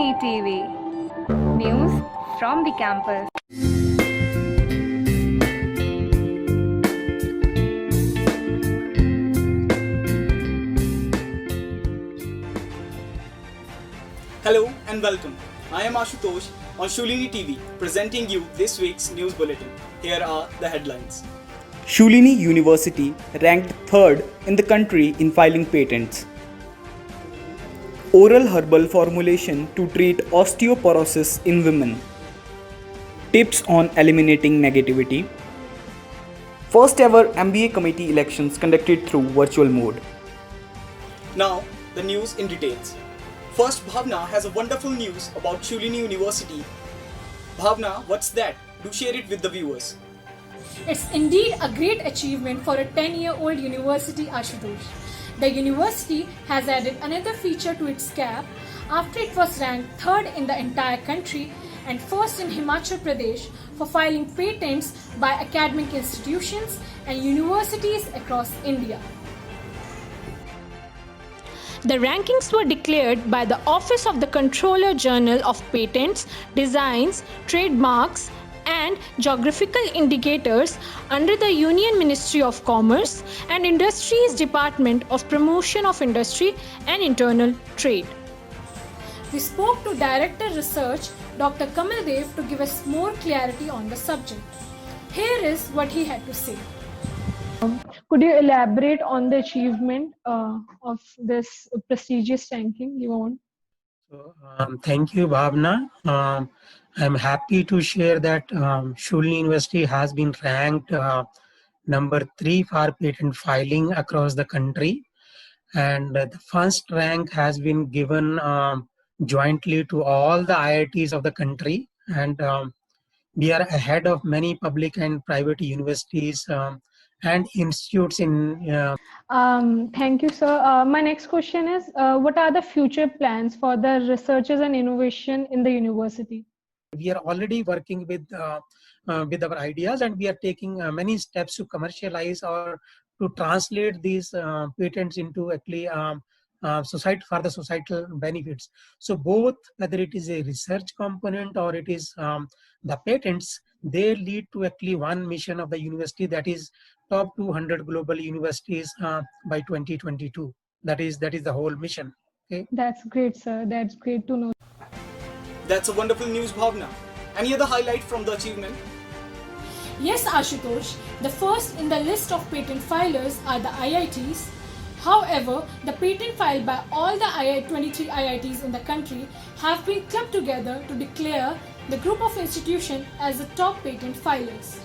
Shulini TV. News from the campus. Hello and welcome. I am Ashutosh on Shulini TV presenting you this week's news bulletin. Here are the headlines. Shulini University ranked 3rd in the country in filing patents. Oral herbal formulation to treat osteoporosis in women. Tips on eliminating negativity. First ever MBA committee elections conducted through virtual mode. Now, the news in details. First, Bhavna has a wonderful news about Shulini University. Bhavna, what's that? Do share it with the viewers. It's indeed a great achievement for a 10-year-old university, Ashutosh. The university has added another feature to its cap after it was ranked 3rd in the entire country and 1st in Himachal Pradesh for filing patents by academic institutions and universities across India. The rankings were declared by the Office of the Controller General of Patents, Designs, Trademarks and Geographical Indicators under the Union Ministry of Commerce and Industries Department of Promotion of Industry and Internal Trade. We spoke to Director Research Dr. Kamal Dev to give us more clarity on the subject. Here is what he had to say. Could you elaborate on the achievement of this prestigious ranking you won? Thank you, Bhavna. I'm happy to share that Shulini University has been ranked number 3 for patent filing across the country. And the first rank has been given jointly to all the IITs of the country. And we are ahead of many public and private universities and institutes in. Thank you, sir. My next question is, what are the future plans for the researchers and innovation in the university? We are already working with our ideas, and we are taking many steps to commercialize or to translate these patents into actually for the societal benefits. So both, whether it is a research component or it is the patents, they lead to actually one mission of the university, that is top 200 global universities by 2022. That is the whole mission. Okay. That's great, sir. That's great to know. That's a wonderful news, Bhavna. Any other highlight from the achievement? Yes, Ashutosh, the first in the list of patent filers are the IITs. However, the patent filed by all the 23 IITs in the country have been clubbed together to declare the group of institutions as the top patent filers.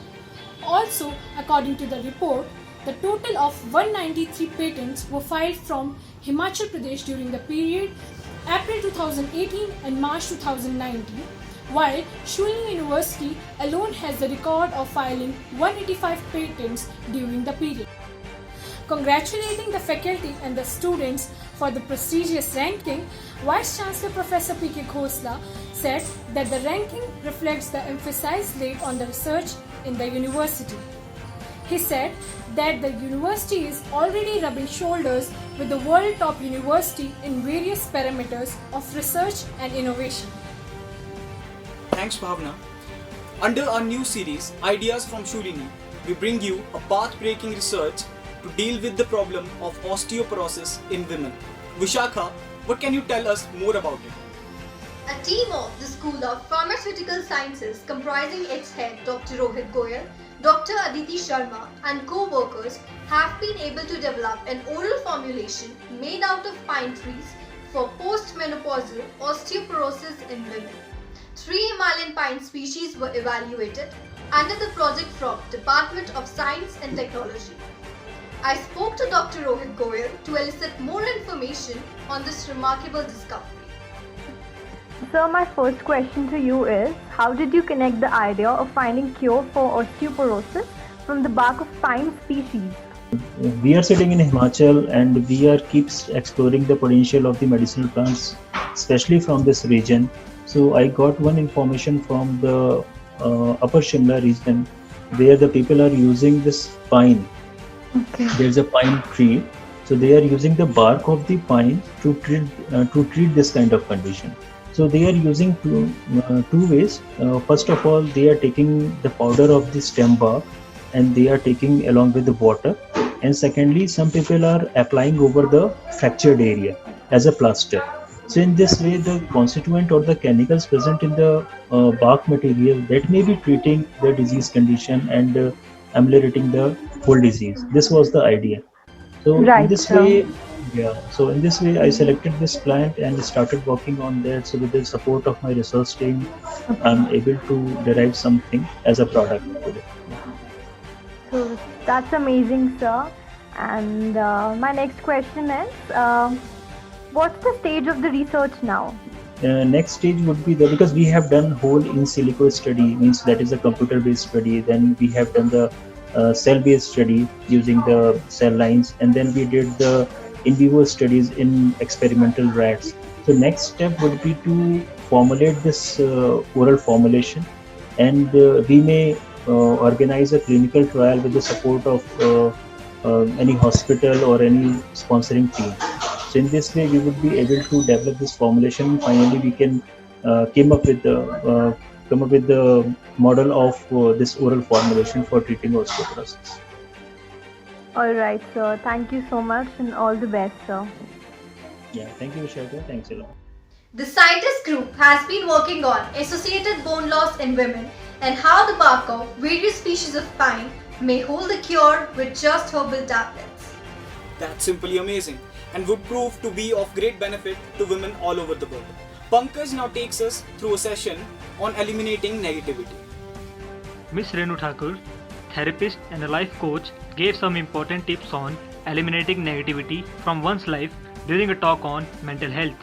Also, according to the report, the total of 193 patents were filed from Himachal Pradesh during the period April 2018 and March 2019, while Shulini University alone has the record of filing 185 patents during the period. Congratulating the faculty and the students for the prestigious ranking, Vice Chancellor Professor P.K. Khosla said that the ranking reflects the emphasis laid on the research in the university. He said that the university is already rubbing shoulders with the world top university in various parameters of research and innovation. Thanks, Bhavna. Under our new series, Ideas from Shulini, we bring you a path-breaking research to deal with the problem of osteoporosis in women. Vishakha, what can you tell us more about it? A team of the School of Pharmaceutical Sciences comprising its head Dr. Rohit Goyal, Dr. Aditi Sharma and co-workers have been able to develop an oral formulation made out of pine trees for postmenopausal osteoporosis in women. 3 Himalayan pine species were evaluated under the project from Department of Science and Technology. I spoke to Dr. Rohit Goyal to elicit more information on this remarkable discovery. Sir, my first question to you is, how did you connect the idea of finding cure for osteoporosis from the bark of pine species? We are sitting in Himachal and we are keeps exploring the potential of the medicinal plants, especially from this region. So I got one information from the Upper Shimla region where the people are using this pine. Okay. There's a pine tree. So they are using the bark of the pine to treat this kind of condition. So they are using two ways. First of all, they are taking the powder of the stem bark and they are taking along with the water. And secondly, some people are applying over the fractured area as a plaster. So in this way, the constituent or the chemicals present in the bark material that may be treating the disease condition and ameliorating the whole disease. This was the idea. So in Right, this sir. way, yeah. So in this way, I selected this plant and started working on that. So with the support of my research team, I'm able to derive something as a product today. So that's amazing, sir. And my next question is, what's the stage of the research now? Next stage would be because we have done whole in silico study, means that is a computer based study. Then we have done the cell based study using the cell lines, and then we did the in vivo studies in experimental rats. So next step would be to formulate this oral formulation, and we may organize a clinical trial with the support of any hospital or any sponsoring team. So in this way, we would be able to develop this formulation. Finally, we can come up with the model of this oral formulation for treating osteoporosis. All right, sir. Thank you so much and all the best, sir. Yeah, thank you, Vishaka. Thanks a lot. The scientist group has been working on associated bone loss in women and how the bark of various species of pine may hold the cure with just herbal tablets. That's simply amazing and would prove to be of great benefit to women all over the world. Pankaj now takes us through a session on eliminating negativity. Miss Renu Thakur, therapist and a life coach, gave some important tips on eliminating negativity from one's life during a talk on mental health.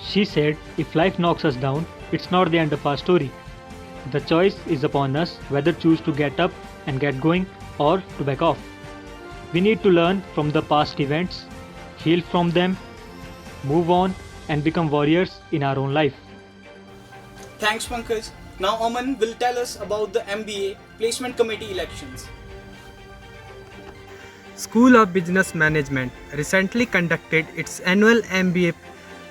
She said, if life knocks us down, it's not the end of our story. The choice is upon us whether to choose to get up and get going or to back off. We need to learn from the past events, heal from them, move on and become warriors in our own life. Thanks Pankaj. Now Aman will tell us about the MBA Placement Committee elections. School of Business Management recently conducted its annual MBA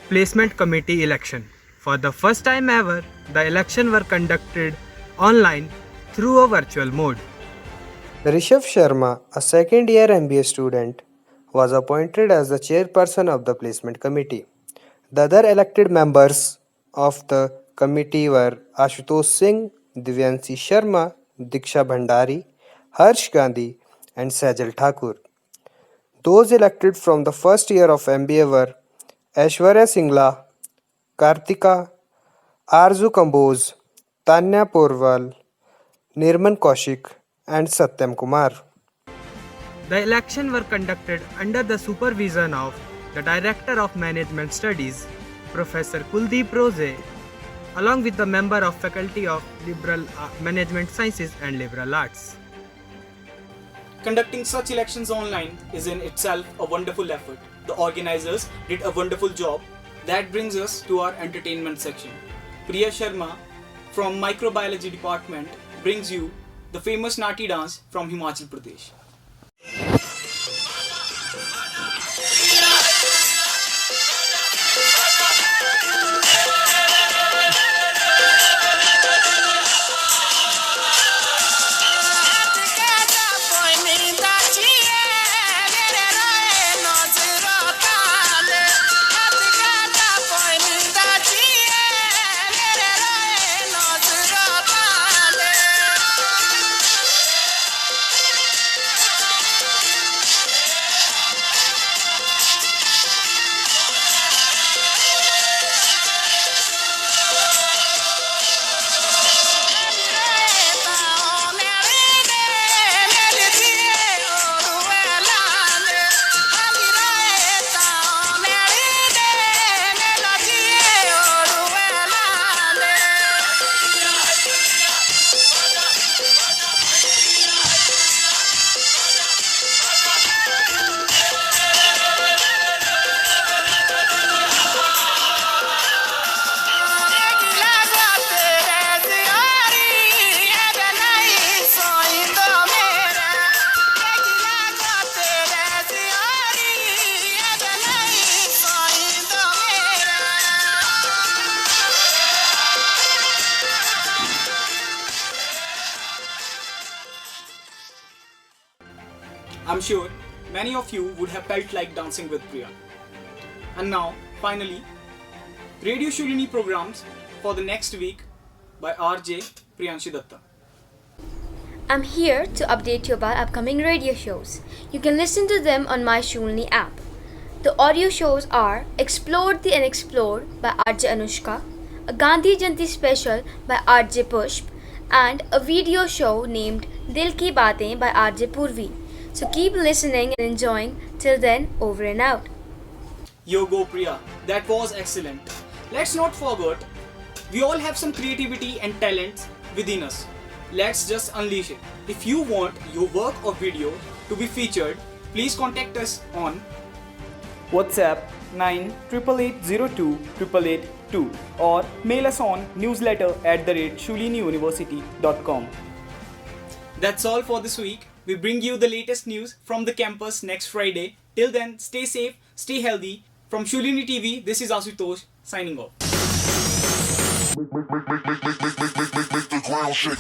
Placement Committee election. For the first time ever, the elections were conducted online through a virtual mode. Rishabh Sharma, a second-year MBA student, was appointed as the chairperson of the placement committee. The other elected members of the committee were Ashutosh Singh, Divyanshi Sharma, Diksha Bhandari, Harsh Gandhi, and Sajal Thakur. Those elected from the first year of MBA were Aishwarya Singla, Kartika, Arzu Kamboj, Tanya Porwal, Nirman Kaushik, and Satyam Kumar. The elections were conducted under the supervision of the Director of Management Studies, Professor Kuldeep Rose, along with the member of Faculty of Liberal Management Sciences and Liberal Arts. Conducting such elections online is in itself a wonderful effort. The organizers did a wonderful job. That brings us to our entertainment section. Priya Sharma from Microbiology Department brings you the famous Nati dance from Himachal Pradesh. I'm sure many of you would have felt like dancing with Priya. And now, finally, Radio Shulini programs for the next week by RJ Priyanshu Datta. I'm here to update you about upcoming radio shows. You can listen to them on my Shulini app. The audio shows are Explored the Unexplored by RJ Anushka, a Gandhi Jayanti special by RJ Pushp, and a video show named Dil Ki Baatein by RJ Purvi. So keep listening and enjoying. Till then, over and out. Yo go Priya, that was excellent. Let's not forget, we all have some creativity and talents within us. Let's just unleash it. If you want your work or video to be featured, please contact us on WhatsApp 988802882 or mail us on newsletter@shuliniuniversity.com. That's all for this week. We bring you the latest news from the campus next Friday. Till then, stay safe, stay healthy. From Shulini TV, this is Asutosh signing off. Make the ground shake.